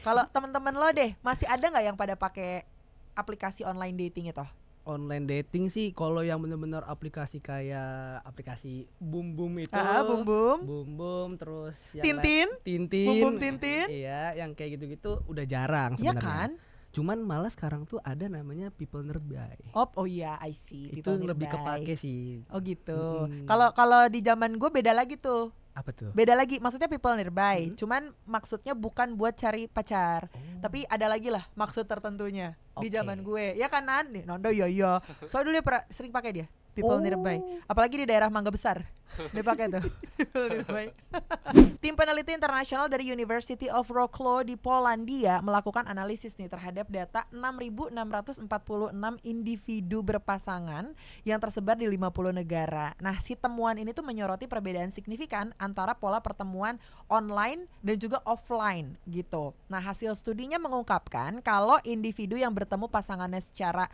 Kalau teman-teman lo deh, masih ada nggak yang pada pakai aplikasi online dating itu? Online dating sih kalau yang bener-bener aplikasi kayak aplikasi Boom Boom itu, Bum bum, Boom Boom terus yang Tintin, bum Tintin, bum Tintin, iya yang kayak gitu-gitu udah jarang ya sebenarnya. kan? Cuman malah sekarang tuh ada namanya People Nearby. Oh iya, I see. Itu People lebih nearby. kepake sih. Oh gitu. Mm-mm. Kalau di zaman gue beda lagi tuh. Apa tuh? Beda lagi, maksudnya people nearby. Mm-mm. Cuman maksudnya bukan buat cari pacar, Oh, tapi ada lagi lah maksud tertentunya di zaman oke. gue. Ya kan Nan? Nih, Nanda iya. Soalnya dulu dia sering pakai dia. People nearby. Oh, Apalagi di daerah Mangga Besar. Dia pakai tuh. People nearby. Tim peneliti internasional dari University of Wrocław di Polandia melakukan analisis nih terhadap data 6.646 individu berpasangan yang tersebar di 50 negara. Nah, si temuan ini tuh menyoroti perbedaan signifikan antara pola pertemuan online dan juga offline gitu. Nah, hasil studinya mengungkapkan kalau individu yang bertemu pasangannya secara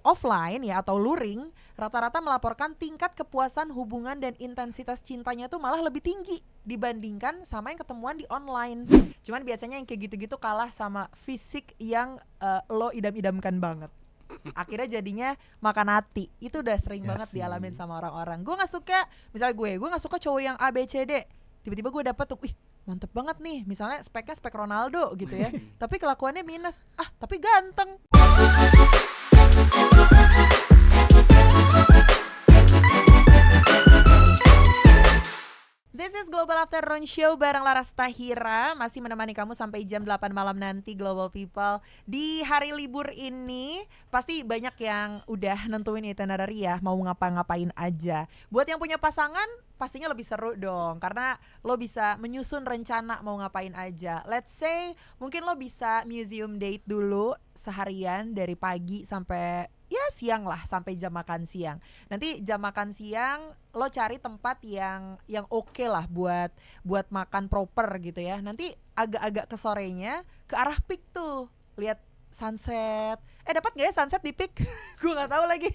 offline ya atau luring, rata-rata melaporkan tingkat kepuasan hubungan dan intensitas cintanya tuh malah lebih tinggi dibandingkan sama yang ketemuan di online. Cuman biasanya yang kayak gitu-gitu kalah sama fisik yang lo idam-idamkan banget. Akhirnya jadinya makan hati. Itu udah sering ya banget sih. dialamin sama orang-orang. Gue nggak suka, misalnya gue nggak suka cowok yang A B C D. Tiba-tiba gue dapet tuh, mantep banget nih. Misalnya speknya spek Ronaldo gitu ya. Tapi kelakuannya minus. Tapi ganteng. This is Global Afternoon Show bareng Laras Tahira. Masih menemani kamu sampai jam 8 malam nanti Global People. Di hari libur ini pasti banyak yang udah nentuin itinerary ya, mau ngapa-ngapain aja. Buat yang punya pasangan pastinya lebih seru dong, karena lo bisa menyusun rencana mau ngapain aja. Let's say mungkin lo bisa museum date dulu seharian dari pagi sampai ya siang lah, sampai jam makan siang. Nanti jam makan siang lo cari tempat yang oke lah buat makan proper gitu ya. Nanti agak-agak ke sorenya ke arah peak tuh, lihat sunset. Dapat nggak ya sunset di peak? Gue nggak tahu lagi.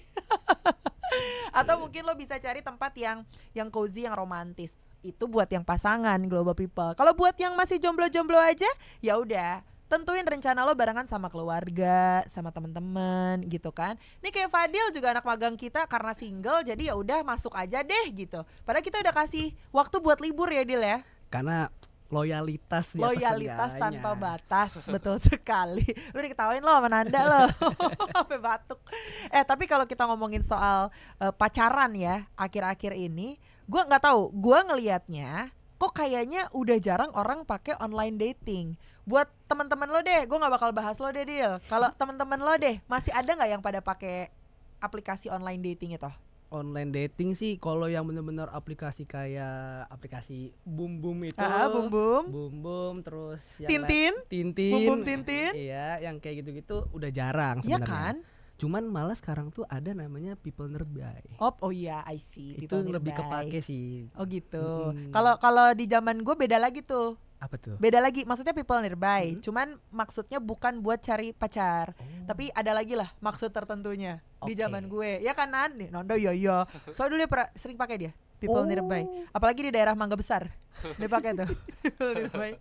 Atau mungkin lo bisa cari tempat yang cozy, yang romantis. Itu buat yang pasangan Global People. Kalau buat yang masih jomblo-jomblo aja, ya udah, tentuin rencana lo barengan sama keluarga, sama teman-teman gitu kan. Ini kayak Fadil juga anak magang kita, karena single jadi ya udah masuk aja deh gitu. Padahal kita udah kasih waktu buat libur ya Dil ya. Karena loyalitas di atas Loyalitas segalanya. tanpa batas, betul sekali. Lu diketawain lo sama Nanda lo, sampai batuk. Tapi kalau kita ngomongin soal pacaran ya, akhir-akhir ini, gue nggak tahu, gue ngelihatnya kok kayaknya udah jarang orang pakai online dating. Buat teman-teman lo deh, gue nggak bakal bahas lo deh Dil. Kalau teman-teman lo deh, masih ada nggak yang pada pakai aplikasi online dating itu? Online dating sih kalau yang bener-bener aplikasi kayak aplikasi Boom Boom itu, Bum bum, Boom Boom terus yang Tintin, bum Tintin, bum Tintin, iya yang kayak gitu-gitu udah jarang ya sebenarnya. kan? Cuman malah sekarang tuh ada namanya People Nearby. Oh iya, I see. Itu People lebih nearby. kepake sih. Oh gitu. Mm-mm. Kalau di zaman gue beda lagi tuh. Apa tuh? Beda lagi, maksudnya people nearby. Mm-mm. Cuman maksudnya bukan buat cari pacar, Oh, tapi ada lagi lah maksud tertentunya di oke. zaman gue. Ya kan Nan? Nih, Nanda iya. Soalnya dulu dia sering pakai dia. People nearby. Oh, Apalagi di daerah Mangga Besar. Dia pakai tuh. People nearby.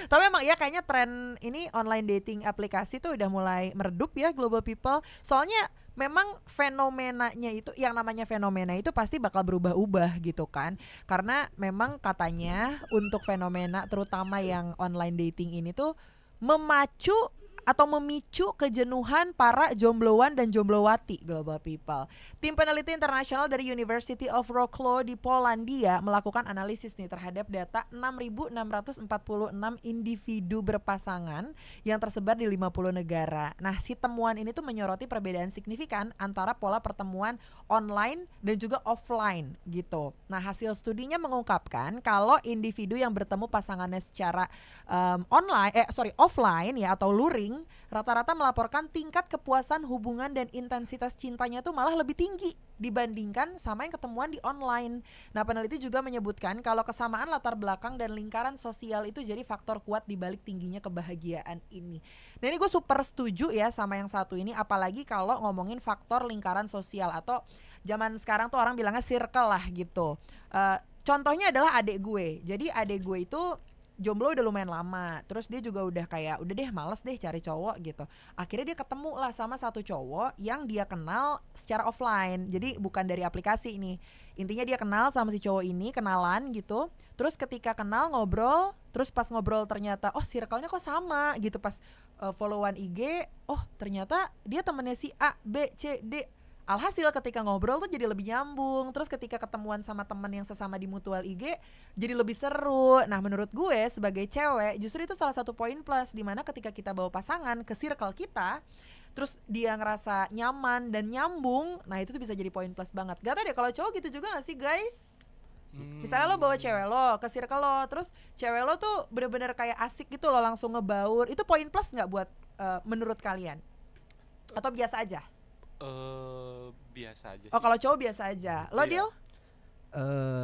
Tapi emang ya kayaknya tren ini online dating aplikasi tuh udah mulai meredup ya Global People. Soalnya memang fenomenanya itu, yang namanya fenomena itu pasti bakal berubah-ubah gitu kan. Karena memang katanya untuk fenomena terutama yang online dating ini tuh memacu atau memicu kejenuhan para jombloan dan jomblowati Global People. Tim peneliti internasional dari University of Wrocław di Polandia melakukan analisis nih terhadap data 6.646 individu berpasangan yang tersebar di 50 negara. Nah, si temuan ini tuh menyoroti perbedaan signifikan antara pola pertemuan online dan juga offline gitu. Nah, hasil studinya mengungkapkan kalau individu yang bertemu pasangannya secara offline ya atau luring, rata-rata melaporkan tingkat kepuasan hubungan dan intensitas cintanya tuh malah lebih tinggi dibandingkan sama yang ketemuan di online. Nah, peneliti juga menyebutkan kalau kesamaan latar belakang dan lingkaran sosial itu jadi faktor kuat di balik tingginya kebahagiaan ini. Dan ini gue super setuju ya sama yang satu ini, apalagi kalau ngomongin faktor lingkaran sosial atau zaman sekarang tuh orang bilangnya circle lah gitu. Contohnya adalah adik gue. Jadi adik gue itu jomblo udah lumayan lama. Terus dia juga udah kayak udah deh males deh cari cowok gitu. Akhirnya dia ketemu lah sama satu cowok yang dia kenal secara offline. Jadi bukan dari aplikasi nih. Intinya dia kenal sama si cowok ini, kenalan gitu. Terus ketika kenal ngobrol, terus pas ngobrol ternyata oh circle-nya kok sama gitu. Pas followan IG, oh ternyata dia temennya si A, B, C, D. Alhasil ketika ngobrol tuh jadi lebih nyambung. Terus ketika ketemuan sama teman yang sesama di mutual IG jadi lebih seru. Nah menurut gue sebagai cewek justru itu salah satu poin plus, dimana ketika kita bawa pasangan ke circle kita, terus dia ngerasa nyaman dan nyambung, nah itu tuh bisa jadi poin plus banget. Gak tau deh kalau cowok gitu juga gak sih guys? Misalnya lo bawa cewek lo ke circle lo, terus cewek lo tuh bener-bener kayak asik gitu lo, langsung ngebaur. Itu poin plus gak buat menurut kalian? Atau biasa aja? Biasa aja sih. Oh kalau cowok biasa aja. Lo Iya. Dil?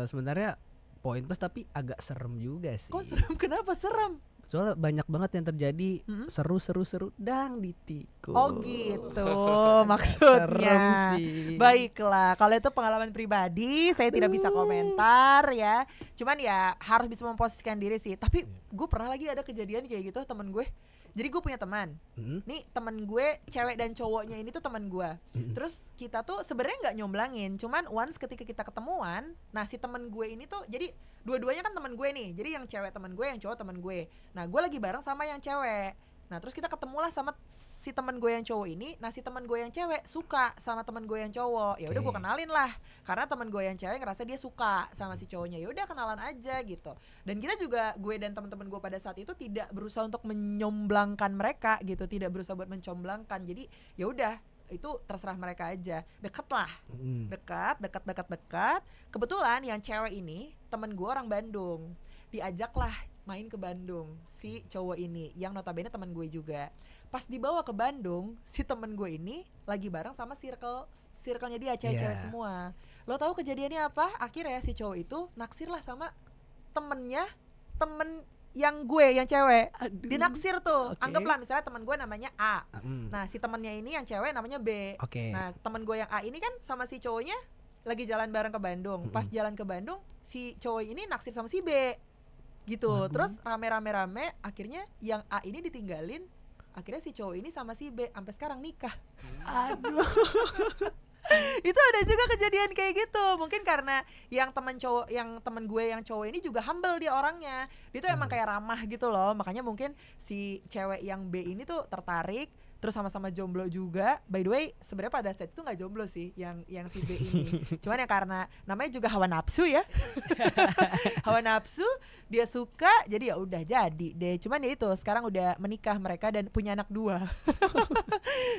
Sebenarnya poin plus tapi agak serem juga sih. Kok serem? Kenapa serem? Soalnya banyak banget yang terjadi Mm-mm. seru dang ditikung. Oh gitu Serem maksudnya. sih. Baiklah, kalau itu pengalaman pribadi, saya tidak bisa komentar ya. Cuman ya harus bisa memposisikan diri sih. Tapi gue pernah lagi ada kejadian kayak gitu temen gue. Jadi gue punya teman. Nih temen gue cewek dan cowoknya ini tuh teman gue. Terus kita tuh sebenarnya nggak nyomblangin. Cuman once ketika kita ketemuan, nah si temen gue ini tuh jadi dua-duanya kan teman gue nih. Jadi yang cewek teman gue, yang cowok teman gue. Nah gue lagi bareng sama yang cewek. Nah terus kita ketemulah sama si teman gue yang cowok ini. Nah si teman gue yang cewek suka sama teman gue yang cowok. Ya udah gue Oke. kenalin lah, karena teman gue yang cewek ngerasa dia suka sama si cowoknya. Ya udah kenalan aja gitu. Dan kita juga, gue dan teman-teman gue pada saat itu tidak berusaha untuk menyomblangkan mereka gitu, tidak berusaha buat mencomblangkan. Jadi ya udah, itu terserah mereka aja. Deket lah, dekat. Kebetulan yang cewek ini temen gue orang Bandung, diajaklah main ke Bandung si cowok ini yang notabene teman gue juga. Pas dibawa ke Bandung, si temen gue ini lagi bareng sama circle-nya dia, cewek-cewek Yeah. semua. Lo tahu kejadiannya apa? Akhirnya si cowok itu naksir lah sama temen yang gue, yang cewek. Dinaksir tuh. Oke. Anggaplah misalnya teman gue namanya A. Mm. Nah si temennya ini yang cewek namanya B. Oke. Nah temen gue yang A ini kan sama si cowoknya lagi jalan bareng ke Bandung. Pas jalan ke Bandung, si cowok ini naksir sama si B gitu. Waduh. Terus rame-rame akhirnya yang A ini ditinggalin. Akhirnya si cowok ini sama si B sampai sekarang nikah. Aduh. Itu ada juga kejadian kayak gitu. Mungkin karena yang temen gue yang cowok ini juga humble dia orangnya. Dia tuh emang kayak ramah gitu loh. Makanya mungkin si cewek yang B ini tuh tertarik. Terus sama-sama jomblo juga. By the way, sebenarnya pada saat itu nggak jomblo sih yang si B ini. Cuman ya karena namanya juga hawa nafsu ya. Hawa nafsu, dia suka, jadi ya udah jadi deh. Cuman ya itu, sekarang udah menikah mereka dan punya anak 2.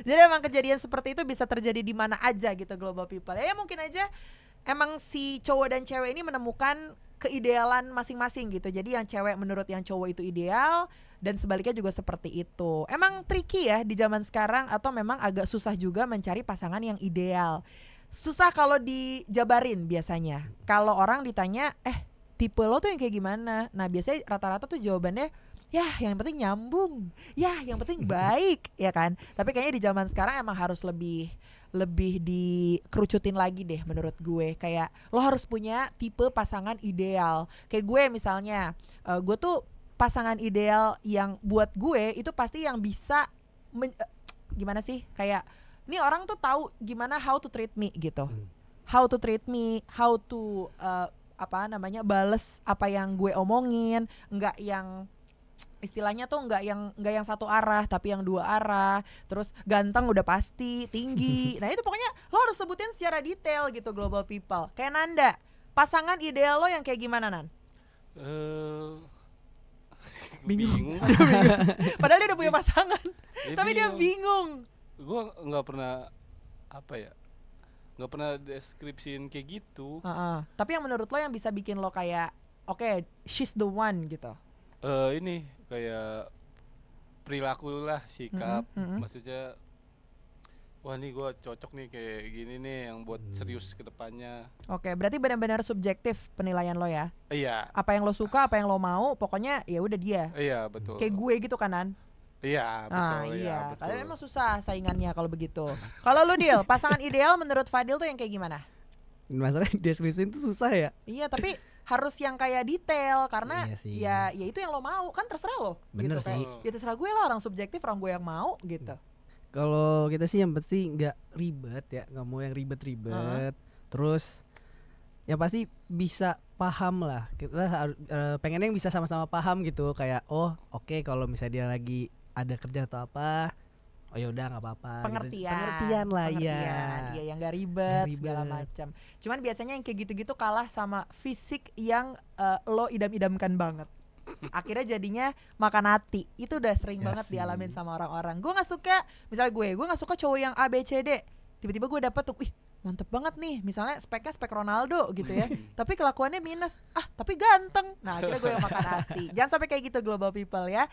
Jadi emang kejadian seperti itu bisa terjadi di mana aja gitu global people. Ya mungkin aja emang si cowok dan cewek ini menemukan keidealan masing-masing gitu. Jadi yang cewek menurut yang cowok itu ideal, dan sebaliknya juga seperti itu. Emang tricky ya di zaman sekarang, atau memang agak susah juga mencari pasangan yang ideal. Susah kalau dijabarin biasanya. Kalau orang ditanya, tipe lo tuh yang kayak gimana? Nah biasanya rata-rata tuh jawabannya, ya yang penting nyambung, ya yang penting baik, ya kan. Tapi kayaknya di zaman sekarang emang harus lebih dikerucutin lagi deh menurut gue. Kayak lo harus punya tipe pasangan ideal. Kayak gue misalnya, gue tuh pasangan ideal yang buat gue itu pasti yang bisa gimana sih, kayak ini orang tuh tahu gimana how to treat me gitu. How to treat me, how to bales apa yang gue omongin, nggak yang istilahnya tuh nggak yang satu arah tapi yang 2 arah. Terus ganteng udah pasti, tinggi. Nah itu pokoknya lo harus sebutin secara detail gitu global people. Kayak Nanda, pasangan ideal lo yang kayak gimana Nan? Bingung. Padahal dia udah punya pasangan, Dia tapi dia bingung. Gue nggak pernah nggak pernah deskripsiin kayak gitu. Tapi yang menurut lo yang bisa bikin lo kayak oke, she's the one gitu. Ini kayak perilaku lah, sikap. Maksudnya wah nih gue cocok nih kayak gini nih yang buat serius ke depannya. Oke, berarti benar-benar subjektif penilaian lo ya. Iya. Apa yang lo suka, apa yang lo mau, pokoknya ya udah dia. Iya betul. Kayak gue gitu kanan. Iya betul. Iya, betul. tapi memang susah saingannya kalau begitu. Kalau lu Dil, pasangan ideal menurut Fadil tuh yang kayak gimana? Masalahnya deskripsi itu susah ya. Iya, tapi harus yang kayak detail karena Iya sih. ya itu yang lo mau kan terserah lo Bener gitu kayak sih. ya terserah gue lah, orang subjektif, orang gue yang mau gitu. Kalau kita sih yang penting nggak ribet ya, nggak mau yang ribet-ribet. Terus yang pasti bisa paham lah. Kita pengennya yang bisa sama-sama paham gitu. Kayak oke, kalau misalnya dia lagi ada kerja atau apa, oh ya udah nggak apa-apa. Pengertian, Gitu. Pengertian lah pengertian. ya. Iya, yang gak ribet, Nggak segala ribet. macam. Cuman biasanya yang kayak gitu-gitu kalah sama fisik yang lo idam-idamkan banget. Akhirnya jadinya makan hati. Itu udah sering Ya banget sih. dialamin sama orang-orang. Gue nggak suka, misalnya gue nggak suka cowok yang A B C D. Tiba-tiba gue dapet tuh, ih mantep banget nih, misalnya speknya spek Ronaldo gitu ya, tapi kelakuannya minus, tapi ganteng. Nah akhirnya gue yang makan hati. Jangan sampai kayak gitu global people ya.